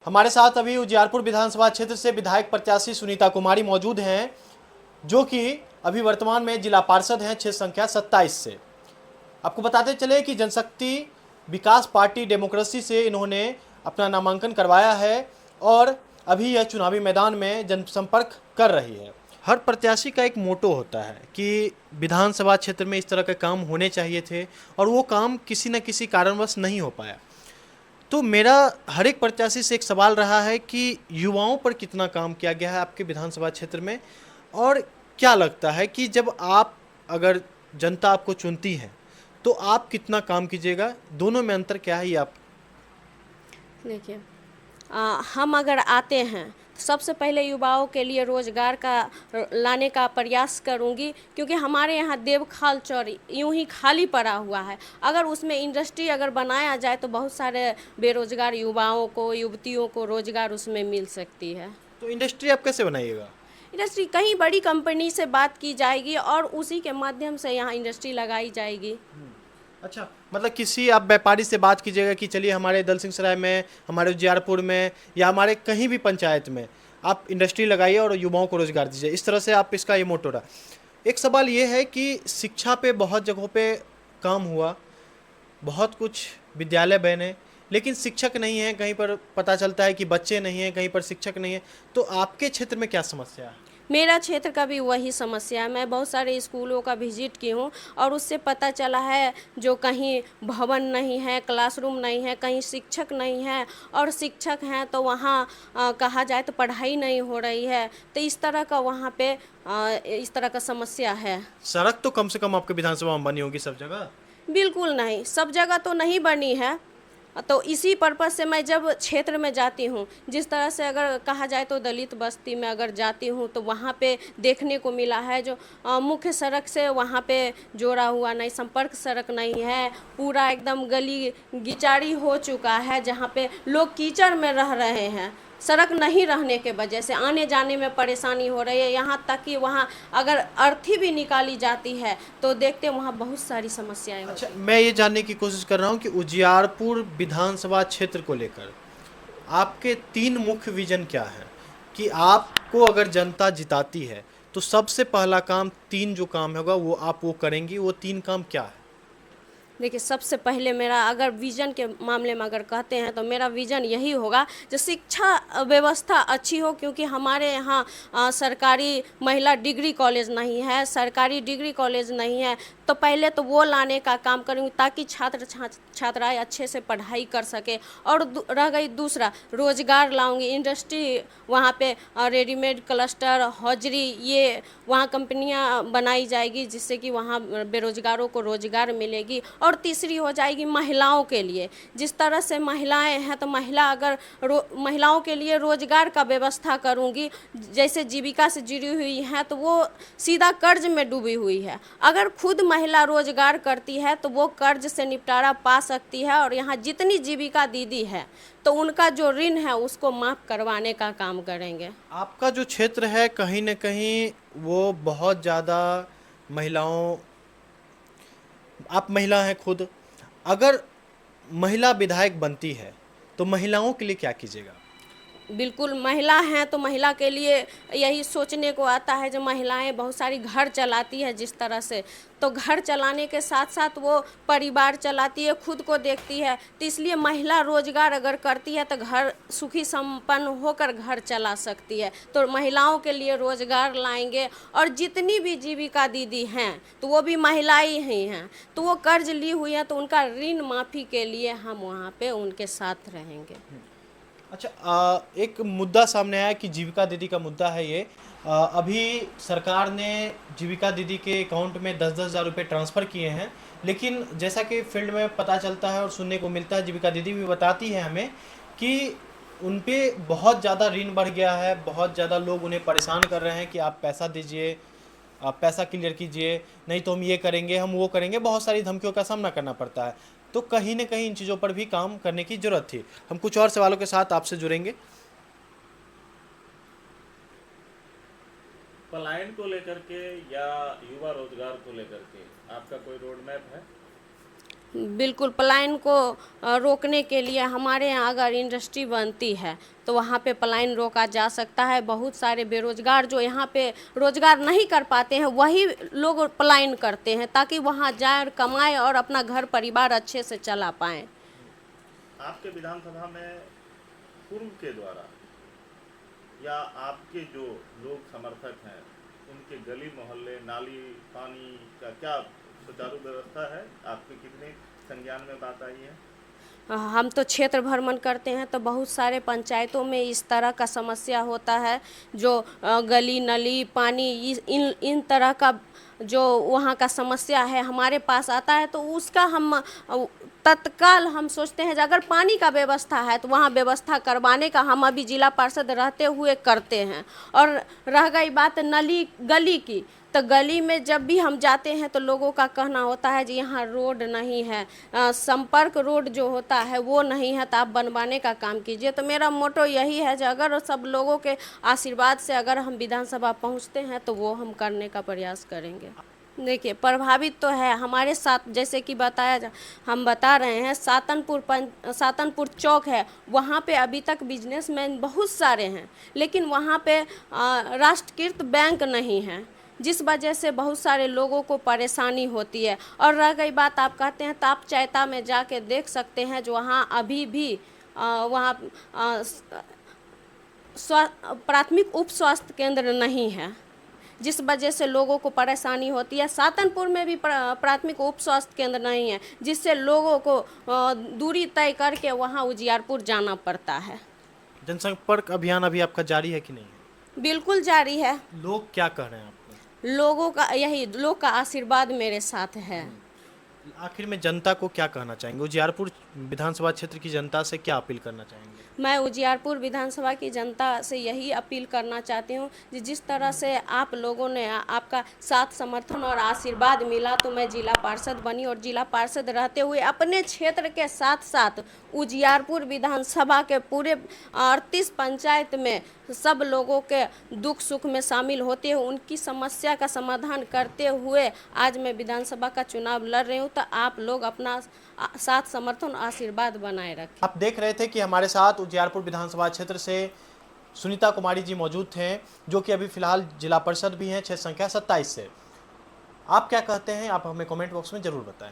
हमारे साथ अभी उजियारपुर विधानसभा क्षेत्र से विधायक प्रत्याशी सुनीता कुमारी मौजूद हैं, जो कि अभी वर्तमान में जिला पार्षद हैं क्षेत्र संख्या 27 से। आपको बताते चले कि जनशक्ति विकास पार्टी डेमोक्रेसी से इन्होंने अपना नामांकन करवाया है और अभी यह चुनावी मैदान में जनसंपर्क कर रही है। हर प्रत्याशी का एक मोटो होता है कि विधानसभा क्षेत्र में इस तरह के काम होने चाहिए थे और वो काम किसी न किसी कारणवश नहीं हो पाया। तो मेरा हर एक प्रत्याशी से एक सवाल रहा है कि युवाओं पर कितना काम किया गया है आपके विधानसभा क्षेत्र में, और क्या लगता है कि जब आप अगर जनता आपको चुनती है तो आप कितना काम कीजिएगा, दोनों में अंतर क्या है ये आप? देखिए, हम अगर आते हैं तो सबसे पहले युवाओं के लिए रोज़गार का लाने का प्रयास करूंगी, क्योंकि हमारे यहाँ देवखाल चौर यूं ही खाली पड़ा हुआ है। अगर उसमें इंडस्ट्री अगर बनाया जाए तो बहुत सारे बेरोजगार युवाओं को, युवतियों को रोज़गार उसमें मिल सकती है। तो इंडस्ट्री आप कैसे बनाइएगा? इंडस्ट्री कहीं बड़ी कंपनी से बात की जाएगी और उसी के माध्यम से यहाँ इंडस्ट्री लगाई जाएगी। अच्छा, मतलब किसी आप व्यापारी से बात कीजिएगा कि चलिए हमारे दलसिंह सराय में, हमारे उजियारपुर में या हमारे कहीं भी पंचायत में आप इंडस्ट्री लगाइए और युवाओं को रोजगार दीजिए, इस तरह से आप इसका ये मोटो रहा। एक सवाल ये है कि शिक्षा पे बहुत जगहों पे काम हुआ, बहुत कुछ विद्यालय बने, लेकिन शिक्षक नहीं है, कहीं पर पता चलता है कि बच्चे नहीं हैं, कहीं पर शिक्षक नहीं है। तो आपके क्षेत्र में क्या समस्या है? मेरा क्षेत्र का भी वही समस्या है। मैं बहुत सारे स्कूलों का विजिट की हूँ और उससे पता चला है जो कहीं भवन नहीं है, क्लासरूम नहीं है, कहीं शिक्षक नहीं है, और शिक्षक हैं तो वहाँ कहा जाए तो पढ़ाई नहीं हो रही है। तो इस तरह का वहाँ पे इस तरह का समस्या है। सड़क तो कम से कम आपके विधानसभा में बनी होगी सब जगह? बिल्कुल नहीं, सब जगह तो नहीं बनी है। तो इसी पर्पज़ से मैं जब क्षेत्र में जाती हूँ, जिस तरह से अगर कहा जाए तो दलित बस्ती में अगर जाती हूँ तो वहाँ पे देखने को मिला है जो मुख्य सड़क से वहाँ पे जोड़ा हुआ नहीं, संपर्क सड़क नहीं है, पूरा एकदम गली गिचाड़ी हो चुका है, जहाँ पे लोग कीचड़ में रह रहे हैं। सड़क नहीं रहने के वजह से आने जाने में परेशानी हो रही है। यहाँ तक कि वहाँ अगर अर्थी भी निकाली जाती है तो देखते हैं वहाँ बहुत सारी समस्याएं होती अच्छा, हैं। मैं ये जानने की कोशिश कर रहा हूँ कि उजियारपुर विधानसभा क्षेत्र को लेकर आपके 3 मुख्य विजन क्या हैं, कि आपको अगर जनता जिताती है तो सबसे पहला काम, 3 जो काम होगा वो आप वो करेंगी, वो 3 काम क्या है? देखिए, सबसे पहले मेरा अगर विज़न के मामले में अगर कहते हैं तो मेरा विज़न यही होगा जो शिक्षा व्यवस्था अच्छी हो, क्योंकि हमारे यहाँ सरकारी महिला डिग्री कॉलेज नहीं है, सरकारी डिग्री कॉलेज नहीं है। तो पहले तो वो लाने का काम करूँगी ताकि छात्राएँ अच्छे से पढ़ाई कर सके। और रह गई दूसरा, रोज़गार लाऊंगी, इंडस्ट्री वहाँ पे रेडीमेड क्लस्टर, हौजरी, ये वहाँ कंपनियाँ बनाई जाएगी जिससे कि वहाँ बेरोजगारों को रोज़गार मिलेगी। और तीसरी हो जाएगी महिलाओं के लिए, जिस तरह से महिलाएं हैं तो महिलाओं के लिए रोज़गार का व्यवस्था करूंगी। जैसे जीविका से जुड़ी हुई हैं तो वो सीधा कर्ज में डूबी हुई है, अगर खुद महिला रोज़गार करती है तो वो कर्ज से निपटारा पा सकती है। और यहाँ जितनी जीविका दीदी है तो उनका जो ऋण है उसको माफ़ करवाने का काम करेंगे। आपका जो क्षेत्र है कहीं न कहीं वो बहुत ज़्यादा महिलाओं, आप महिला हैं खुद, अगर महिला विधायक बनती है तो महिलाओं के लिए क्या कीजिएगा? बिल्कुल, महिला हैं तो महिला के लिए यही सोचने को आता है, जो महिलाएं बहुत सारी घर चलाती है जिस तरह से, तो घर चलाने के साथ साथ वो परिवार चलाती है, खुद को देखती है। तो इसलिए महिला रोजगार अगर करती है तो घर सुखी संपन्न होकर घर चला सकती है। तो महिलाओं के लिए रोजगार लाएंगे। और जितनी भी जीविका दीदी हैं तो वो भी महिलाएं ही हैं, तो वो कर्ज ली हुई है तो उनका ऋण माफ़ी के लिए हम वहाँ पे उनके साथ रहेंगे। अच्छा, एक मुद्दा सामने आया कि जीविका दीदी का मुद्दा है ये। अभी सरकार ने जीविका दीदी के अकाउंट में 10-10 हज़ार रुपये ट्रांसफ़र किए हैं, लेकिन जैसा कि फील्ड में पता चलता है और सुनने को मिलता है, जीविका दीदी भी बताती है हमें कि उन पे बहुत ज़्यादा ऋण बढ़ गया है, बहुत ज़्यादा लोग उन्हें परेशान कर रहे हैं कि आप पैसा दीजिए, आप पैसा क्लियर कीजिए, नहीं तो हम ये करेंगे, हम वो करेंगे, बहुत सारी धमकियों का सामना करना पड़ता है। तो कहीं न कहीं इन चीज़ों पर भी काम करने की ज़रूरत थी। हम कुछ और सवालों के साथ आपसे जुड़ेंगे। पलायन को लेकर के या युवा रोजगार को लेकर के आपका कोई रोड मैप है? बिल्कुल पलायन को रोकने के लिए हमारे यहाँ अगर इंडस्ट्री बनती है तो वहाँ पे पलायन रोका जा सकता है। बहुत सारे बेरोजगार जो यहाँ पे रोजगार नहीं कर पाते हैं वही लोग पलायन करते हैं ताकि वहाँ जाए और कमाए और अपना घर परिवार अच्छे से चला पाएँ। आपके विधानसभा में पूर्व के द्वारा या आपके जो लोग समर्थक हैं उनके गली मोहल्ले नाली पानी का क्या सुचारू व्यवस्था है? आपके कितने संज्ञान में बात आई है? हम तो क्षेत्र भ्रमण करते हैं तो बहुत सारे पंचायतों में इस तरह का समस्या होता है जो गली नली पानी इन तरह का जो वहाँ का समस्या है हमारे पास आता है तो उसका हम तत्काल हम सोचते हैं कि अगर पानी का व्यवस्था है तो वहाँ व्यवस्था करवाने का हम अभी जिला पार्षद रहते हुए करते हैं। और रह गई बात नली गली की, तो गली में जब भी हम जाते हैं तो लोगों का कहना होता है जी यहाँ रोड नहीं है, संपर्क रोड जो होता है वो नहीं है तो आप बनवाने का काम कीजिए। तो मेरा मोटो यही है कि अगर सब लोगों के आशीर्वाद से अगर हम विधानसभा पहुँचते हैं तो वो हम करने का प्रयास करेंगे। देखिए प्रभावित तो है हमारे साथ, जैसे कि हम बता रहे हैं सातनपुर चौक है, वहाँ पे अभी तक बिजनेसमैन बहुत सारे हैं लेकिन वहाँ पे राष्ट्रीयकृत बैंक नहीं है जिस वजह से बहुत सारे लोगों को परेशानी होती है। और रह गई बात आप कहते हैं ताप चैता में जाके देख सकते हैं जो वहाँ अभी भी वहाँ प्राथमिक उप स्वास्थ्य केंद्र नहीं है जिस वजह से लोगों को परेशानी होती है। सातनपुर में भी प्राथमिक उप स्वास्थ्य केंद्र नहीं है जिससे लोगों को दूरी तय करके वहाँ उजियारपुर जाना पड़ता है। जनसंपर्क अभियान अभी आपका जारी है कि नहीं? बिल्कुल जारी है। लोग क्या कह रहे हैं आपको? लोग का आशीर्वाद मेरे साथ है। आखिर में जनता को क्या कहना चाहेंगे? उजियारपुर विधानसभा क्षेत्र की जनता से क्या अपील करना चाहेंगे? मैं उजियारपुर विधानसभा की जनता से यही अपील करना चाहती हूँ कि जिस तरह से आप लोगों ने आपका साथ समर्थन और आशीर्वाद मिला तो मैं जिला पार्षद बनी और जिला पार्षद रहते हुए अपने क्षेत्र के साथ साथ उजियारपुर विधानसभा के पूरे 38 पंचायत में सब लोगों के दुख सुख में शामिल होते हुए उनकी समस्या का समाधान करते हुए आज मैं विधानसभा का चुनाव लड़ रही हूँ। तो आप लोग अपना साथ समर्थन आशीर्वाद बनाए रखें। आप देख रहे थे कि हमारे साथ उजियारपुर विधानसभा क्षेत्र से सुनीता कुमारी जी मौजूद थे जो कि अभी फिलहाल जिला परिषद भी हैं क्षेत्र संख्या 27 से। आप क्या कहते हैं आप हमें कमेंट बॉक्स में जरूर बताएं।